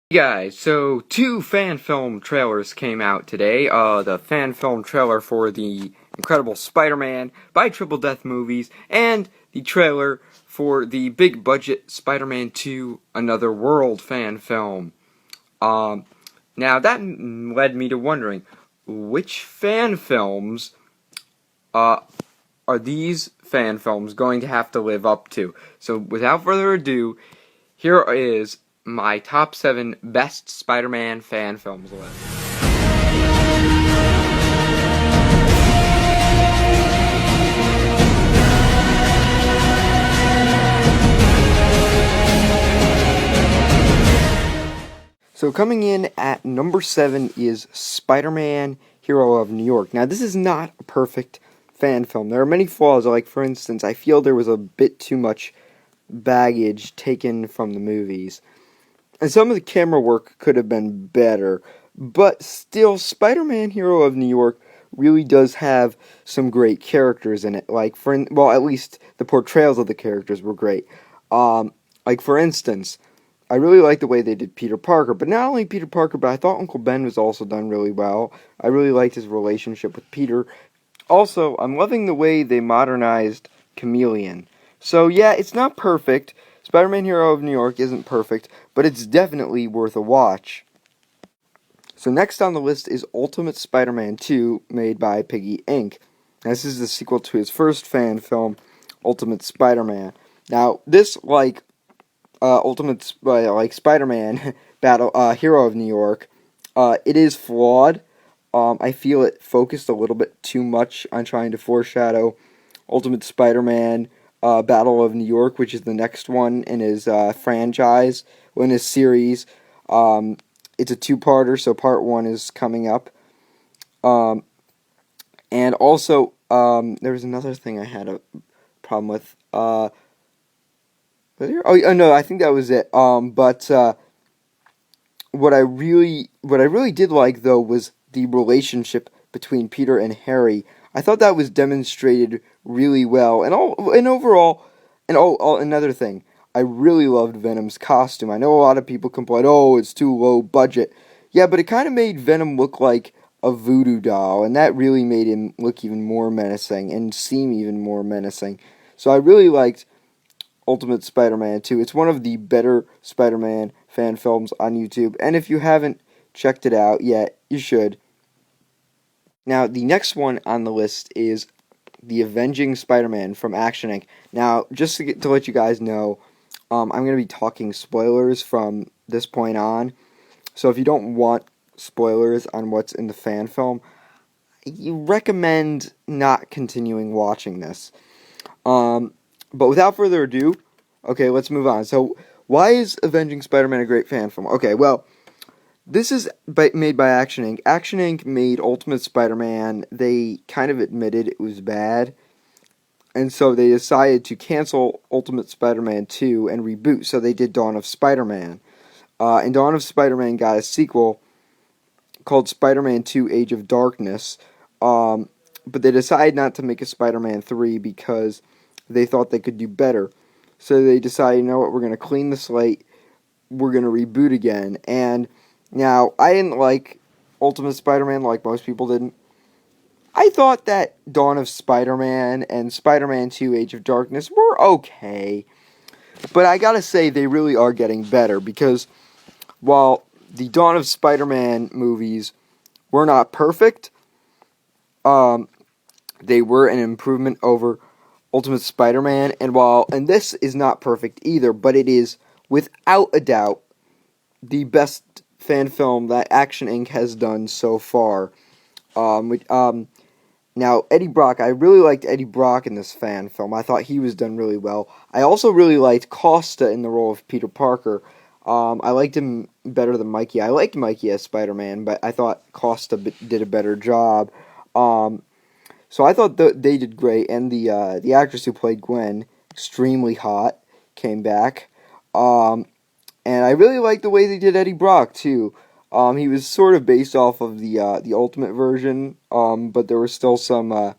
Hey guys, so two fan film trailers came out today. The fan film trailer for the Incredible Spider-Man by Triple Death Movies, and the trailer for the big budget Spider-Man 2 Another World fan film. Now that led me to wondering, which fan films are these fan films going to have to live up to? So without further ado, here is my top 7 best Spider-Man fan films list. So coming in at number 7 is Spider-Man Hero of New York. Now this is not a perfect fan film. There are many flaws, like for instance, I feel there was a bit too much baggage taken from the movies. And some of the camera work could have been better, but still, Spider-Man Hero of New York really does have some great characters in it. At least the portrayals of the characters were great. For instance, I really like the way they did Peter Parker, but not only Peter Parker, but I thought Uncle Ben was also done really well. I really liked his relationship with Peter. Also, I'm loving the way they modernized Chameleon. So yeah, it's not perfect. Spider-Man Hero of New York isn't perfect, but it's definitely worth a watch. So next on the list is Ultimate Spider-Man 2, made by Piggy Inc. This is the sequel to his first fan film, Ultimate Spider-Man. Now, this, like Spider-Man Hero of New York, it is flawed. I feel it focused a little bit too much on trying to foreshadow Ultimate Spider-Man Battle of New York, which is the next one in his franchise, in his series. It's a two-parter, so part 1 is coming up. And also, there was another thing I had a problem with. No, I think that was it. What I really did like, though, was the relationship between Peter and Harry. I thought that was demonstrated really well, another thing, I really loved Venom's costume. I know a lot of people complain, oh, it's too low budget. Yeah, but it kind of made Venom look like a voodoo doll, and that really made him look even more menacing and seem even more menacing. So I really liked Ultimate Spider-Man 2. It's one of the better Spider-Man fan films on YouTube, and if you haven't checked it out yet, you should. Now, the next one on the list is The Avenging Spider-Man from Action Inc. Now, just to let you guys know, I'm going to be talking spoilers from this point on. So if you don't want spoilers on what's in the fan film, you recommend not continuing watching this. But without further ado, okay, let's move on. So, why is Avenging Spider-Man a great fan film? Okay, well, this is made by Action Inc. Action Inc. made Ultimate Spider-Man. They kind of admitted it was bad, and so they decided to cancel Ultimate Spider-Man 2 and reboot, so they did Dawn of Spider-Man. And Dawn of Spider-Man got a sequel called Spider-Man 2 Age of Darkness, but they decided not to make a Spider-Man 3 because they thought they could do better. So they decided, you know what, we're going to clean the slate, we're going to reboot again. And now, I didn't like Ultimate Spider-Man like most people didn't. I thought that Dawn of Spider-Man and Spider-Man 2 Age of Darkness were okay. But I gotta say, they really are getting better, because while the Dawn of Spider-Man movies were not perfect, they were an improvement over Ultimate Spider-Man, and this is not perfect either, but it is, without a doubt, the best fan film that Action Inc. has done so far. Now, Eddie Brock, I really liked Eddie Brock in this fan film. I thought he was done really well. I also really liked Costa in the role of Peter Parker. I liked him better than Mikey. I liked Mikey as Spider-Man, but I thought Costa did a better job. So I thought they did great, and the actress who played Gwen, extremely hot, came back. And I really liked the way they did Eddie Brock, too. He was sort of based off of the Ultimate version, but there were still some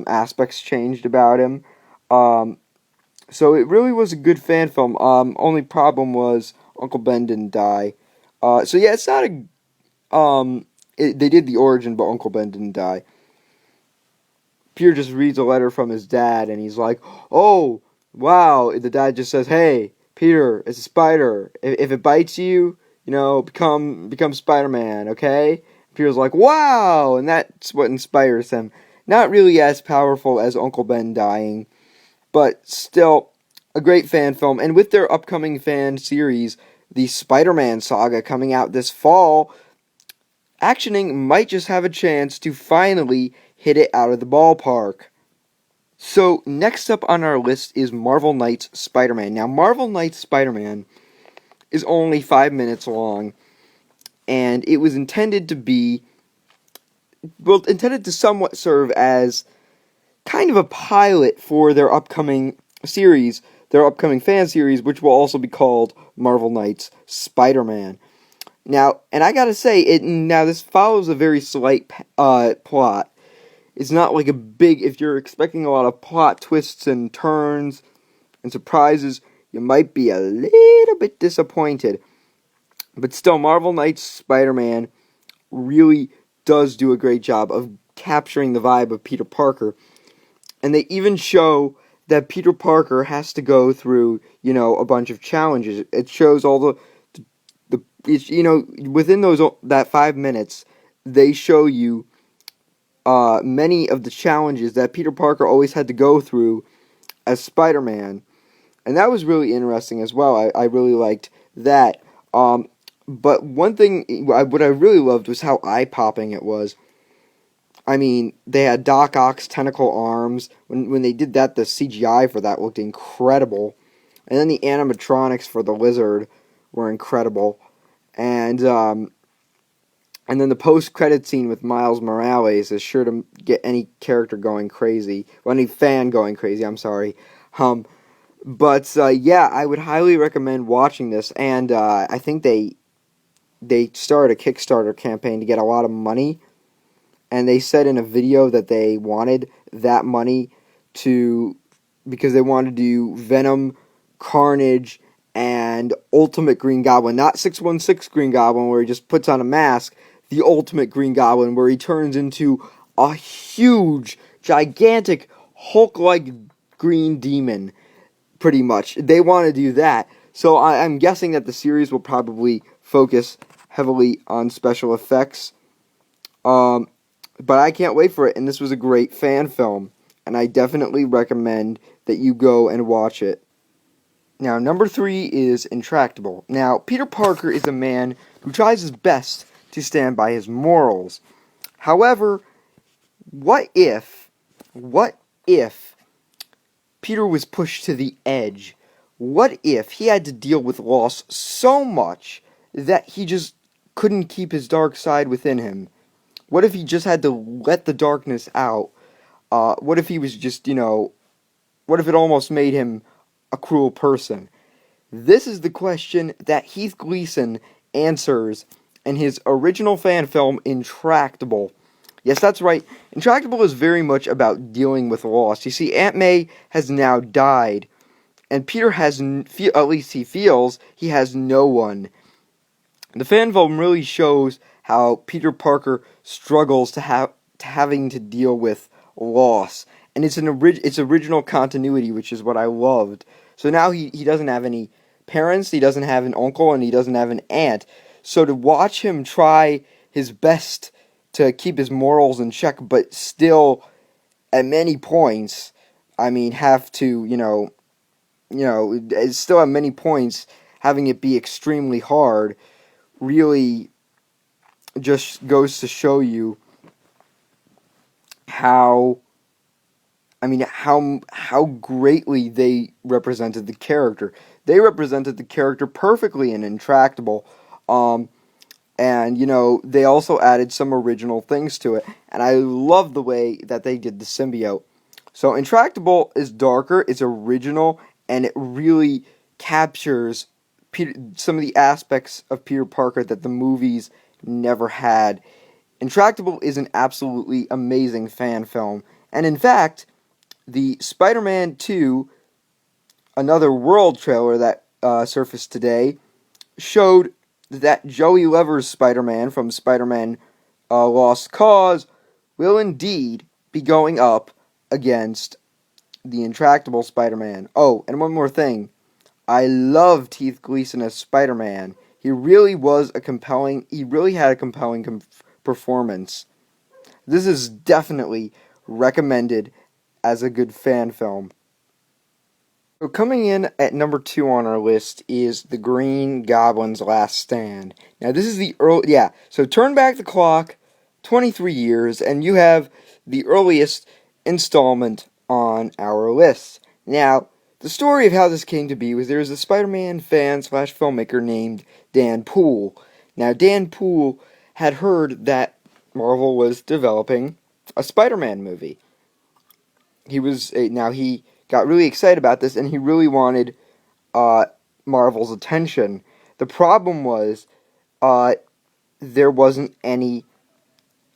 aspects changed about him. So it really was a good fan film. Only problem was Uncle Ben didn't die. So yeah, it's not a they did the origin, but Uncle Ben didn't die. Peter just reads a letter from his dad, and he's like, "Oh, wow!" The dad just says, "Hey, Peter, it's a spider. If it bites you, become Spider-Man, okay?" Peter's like, "Wow!" And that's what inspires him. Not really as powerful as Uncle Ben dying, but still a great fan film. And with their upcoming fan series, the Spider-Man saga coming out this fall, Actioning might just have a chance to finally hit it out of the ballpark. So, next up on our list is Marvel Knights Spider-Man. Now, Marvel Knights Spider-Man is only 5 minutes long, and it was intended to somewhat serve as kind of a pilot for their upcoming series, their upcoming fan series, which will also be called Marvel Knights Spider-Man. Now, and I gotta say, this follows a very slight plot. It's not like a big, if you're expecting a lot of plot twists and turns and surprises, you might be a little bit disappointed. But still, Marvel Knights Spider-Man really does do a great job of capturing the vibe of Peter Parker. And they even show that Peter Parker has to go through, a bunch of challenges. It shows all within that 5 minutes, they show you many of the challenges that Peter Parker always had to go through as Spider-Man, and that was really interesting as well. I really liked that. But one thing, what I really loved was how eye-popping it was. I mean, they had Doc Ock's tentacle arms. When they did that, the CGI for that looked incredible. And then the animatronics for the lizard were incredible. And then the post-credit scene with Miles Morales is sure to get any character going crazy. Well, any fan going crazy, I'm sorry. But yeah, I would highly recommend watching this. And I think they started a Kickstarter campaign to get a lot of money. And they said in a video that they wanted that money because they wanted to do Venom, Carnage, and Ultimate Green Goblin. Not 616 Green Goblin where he just puts on a mask. The Ultimate Green Goblin where he turns into a huge, gigantic, Hulk-like green demon, pretty much. They want to do that. So I'm guessing that the series will probably focus heavily on special effects. But I can't wait for it, and this was a great fan film, and I definitely recommend that you go and watch it. Now, number 3 is Intractable. Now, Peter Parker is a man who tries his best to stand by his morals. However, what if Peter was pushed to the edge? What if he had to deal with loss so much that he just couldn't keep his dark side within him? What if he just had to let the darkness out? What if he was just, what if it almost made him a cruel person? This is the question that Heath Gleason answers in his original fan film, Intractable. Yes, that's right. Intractable is very much about dealing with loss. You see, Aunt May has now died, and Peter at least he feels, he has no one. The fan film really shows how Peter Parker struggles having to deal with loss, and it's original continuity, which is what I loved. So now he doesn't have any parents, he doesn't have an uncle, and he doesn't have an aunt. So to watch him try his best to keep his morals in check, but still at many points, have to still at many points having it be extremely hard, really just goes to show you how greatly they represented the character. They represented the character perfectly in Intractable. And they also added some original things to it. And I love the way that they did the symbiote. So Intractable is darker, it's original, and it really captures some of the aspects of Peter Parker that the movies never had. Intractable is an absolutely amazing fan film. And in fact, the Spider-Man 2 Another World trailer that surfaced today showed that Joey Lever's Spider-Man from Spider-Man Lost Cause will indeed be going up against the intractable Spider-Man. Oh, and one more thing. I love Keith Gleason as Spider-Man. He really had a compelling performance. This is definitely recommended as a good fan film. So coming in at number 2 on our list is The Green Goblin's Last Stand. Now this is the so turn back the clock 23 years and you have the earliest installment on our list. Now, the story of how this came to be was there was a Spider-Man fan / filmmaker named Dan Poole. Now Dan Poole had heard that Marvel was developing a Spider-Man movie. He got really excited about this, and he really wanted Marvel's attention. The problem was there wasn't a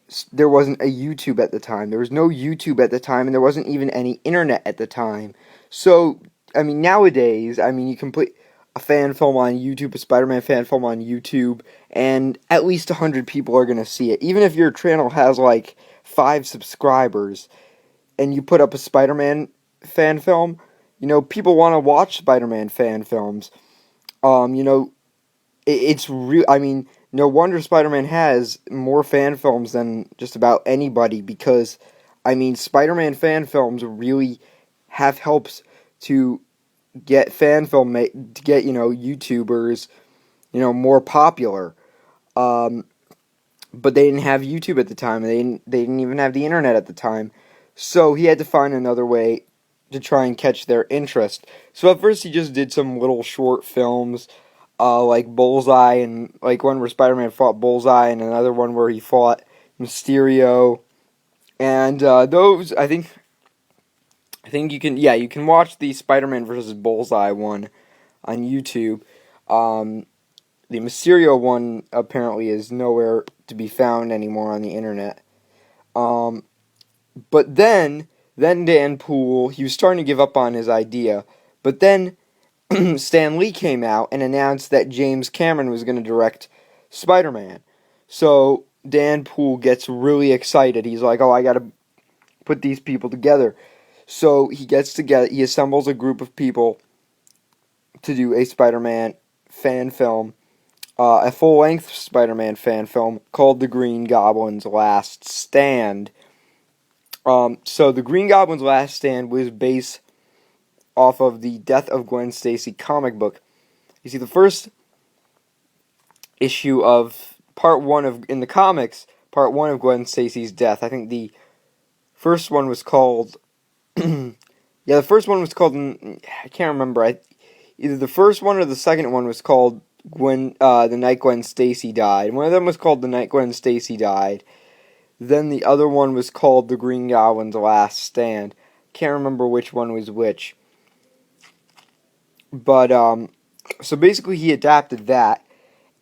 YouTube at the time. There was no YouTube at the time, and there wasn't even any internet at the time. So, I mean, nowadays, you can put a fan film on YouTube, a Spider-Man fan film on YouTube, and at least 100 people are going to see it. Even if your channel has, 5 subscribers, and you put up a Spider-Man fan film, people want to watch Spider-Man fan films. It's real. No wonder Spider-Man has more fan films than just about anybody because, Spider-Man fan films really have helps to get YouTubers, more popular. But they didn't have YouTube at the time. They didn't even have the internet at the time. So he had to find another way to try and catch their interest. So at first he just did some little short films, like Bullseye, and one where Spider-Man fought Bullseye, and another one where he fought Mysterio. And those, I think you can watch the Spider-Man versus Bullseye one on YouTube. The Mysterio one apparently is nowhere to be found anymore on the internet. But then Dan Poole, he was starting to give up on his idea. But then Stan Lee came out and announced that James Cameron was going to direct Spider-Man. So Dan Poole gets really excited. He's like, oh, I got to put these people together. So he assembles a group of people to do a Spider-Man fan film, a full-length Spider-Man fan film called The Green Goblin's Last Stand. So The Green Goblin's Last Stand was based off of the Death of Gwen Stacy comic book. You see, the first issue of in the comics, part 1 of Gwen Stacy's death, I think the first one was called, the first one was called, I can't remember, either the first one or the second one was called The Night Gwen Stacy Died. One of them was called The Night Gwen Stacy Died. Then the other one was called The Green Goblin's Last Stand. Can't remember which one was which. But, so basically he adapted that.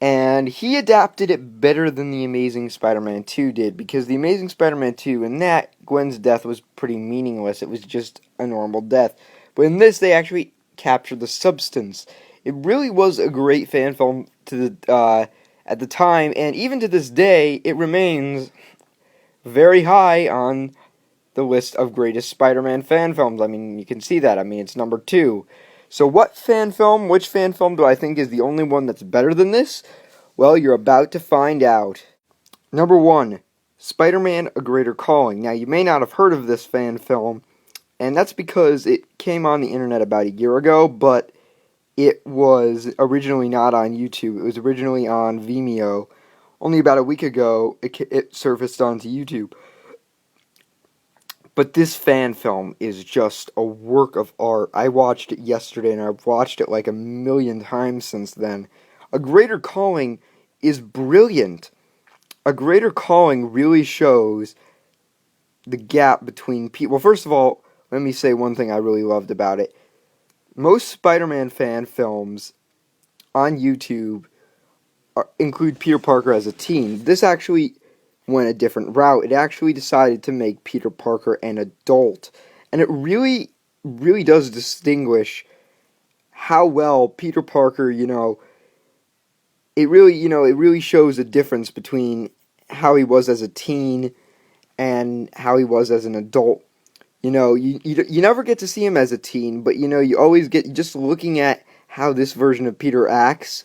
And he adapted it better than The Amazing Spider-Man 2 did. Because The Amazing Spider-Man 2, in that, Gwen's death was pretty meaningless. It was just a normal death. But in this, they actually captured the substance. It really was a great fan film at the time. And even to this day, it remains very high on the list of greatest Spider-Man fan films. You can see that. It's number 2. So which fan film do I think is the only one that's better than this? Well, you're about to find out. Number 1, Spider-Man: A Greater Calling. Now, you may not have heard of this fan film, and that's because it came on the internet about a year ago, but it was originally not on YouTube. It was originally on Vimeo. Only about a week ago, it surfaced onto YouTube. But this fan film is just a work of art. I watched it yesterday, and I've watched it like a million times since then. A Greater Calling is brilliant. A Greater Calling really shows the gap between people. Well, first of all, let me say one thing I really loved about it. Most Spider-Man fan films on YouTube include Peter Parker as a teen. This actually went a different route. It actually decided to make Peter Parker an adult. And it really, really does distinguish how well Peter Parker, it really shows a difference between how he was as a teen and how he was as an adult. You never get to see him as a teen, but you always get, just looking at how this version of Peter acts.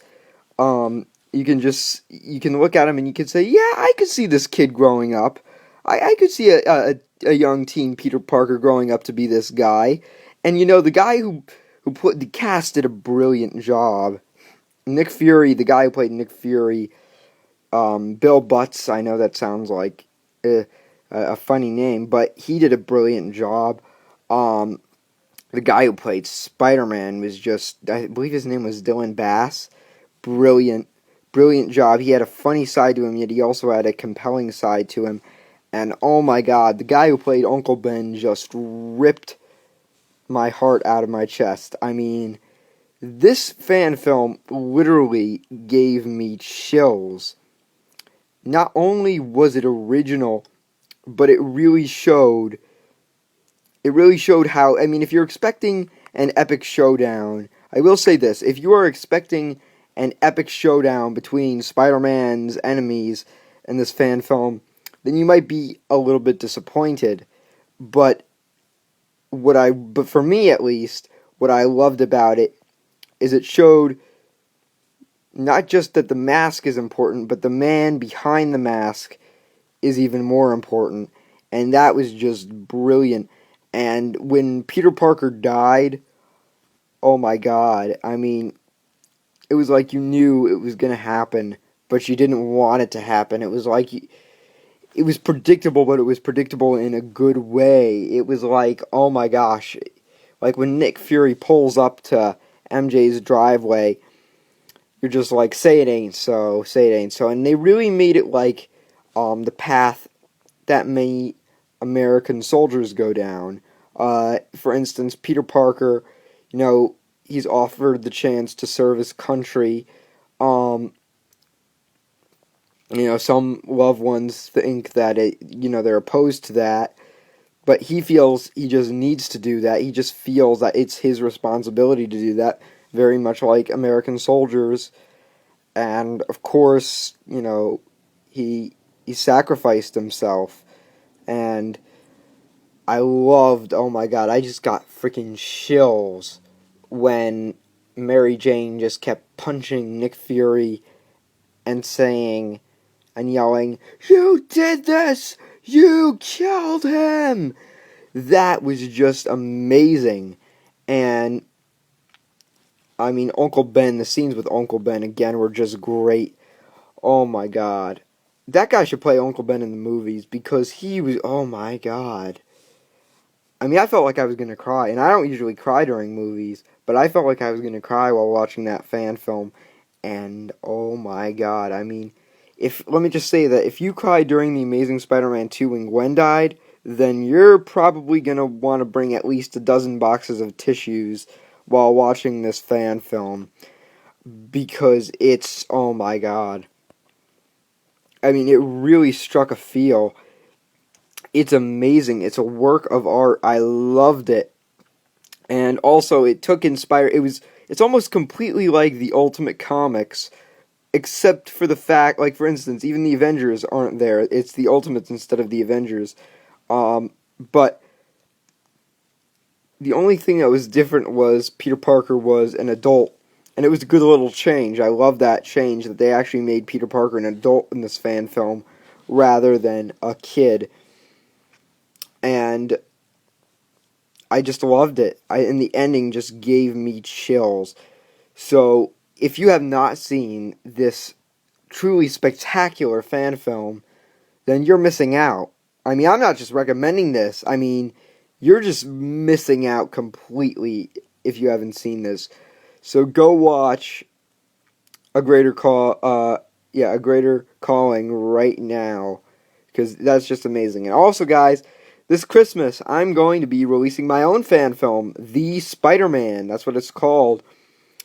You can look at him and you can say, yeah, I could see this kid growing up. I could see a young teen Peter Parker growing up to be this guy. And the guy who put the cast did a brilliant job. Nick Fury, the guy who played Nick Fury, Bill Butts. I know that sounds like a funny name, but he did a brilliant job. The guy who played Spider-Man was just, I believe his name was Dylan Bass. Brilliant job. He had a funny side to him, yet he also had a compelling side to him. And oh my God, the guy who played Uncle Ben just ripped my heart out of my chest. I mean, this fan film literally gave me chills. Not only was it original, but it really showed how, I mean, if you're expecting an epic showdown, I will say this, if you are expecting an epic showdown between Spider-Man's enemies in this fan film, then you might be a little bit disappointed. But for me at least, what I loved about it is it showed not just that the mask is important, but the man behind the mask is even more important. And that was just brilliant. And when Peter Parker died, oh my God, I mean, it was like you knew it was going to happen, but you didn't want it to happen. It was like it was predictable, but it was predictable in a good way. It was like, oh my gosh, like when Nick Fury pulls up to MJ's driveway, you're just like, say it ain't so, say it ain't so. And they really made it like the path that many American soldiers go down. For instance, Peter Parker, he's offered the chance to serve his country. Some loved ones think that they're opposed to that, but he feels he just needs to do that. He just feels that it's his responsibility to do that, very much like American soldiers. And of course, he sacrificed himself. And oh my God, I just got freaking chills when Mary Jane just kept punching Nick Fury and saying and yelling, "You did this! You killed him!" That was just amazing. And I mean, Uncle Ben, the scenes with Uncle Ben again were just great. Oh my God. That guy should play Uncle Ben in the movies because he was, oh my God. I mean, I felt like I was going to cry, and I don't usually cry during movies, but I felt like I was going to cry while watching that fan film, and oh my God, I mean, let me just say that if you cried during The Amazing Spider-Man 2 when Gwen died, then you're probably going to want to bring at least a dozen boxes of tissues while watching this fan film, because it's, oh my God. I mean, it really struck a feel. It's amazing. It's a work of art. I loved it. And also, it's almost completely like the Ultimate Comics, except for the fact, like, for instance, even the Avengers aren't there. It's the Ultimates instead of the Avengers. But the only thing that was different was Peter Parker was an adult. And it was a good little change. I love that change, that they actually made Peter Parker an adult in this fan film rather than a kid. And I just loved it. And the ending just gave me chills. So, if you have not seen this truly spectacular fan film, then you're missing out. I mean, I'm not just recommending this. I mean, you're just missing out completely if you haven't seen this. So go watch A Greater Calling right now, because that's just amazing. And also, guys, this Christmas, I'm going to be releasing my own fan film, The Spider-Man. That's what it's called.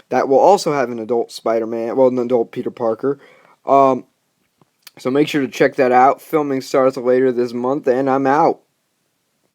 That will also have an adult Spider-Man, well, an adult Peter Parker. So make sure to check that out. Filming starts later this month, and I'm out.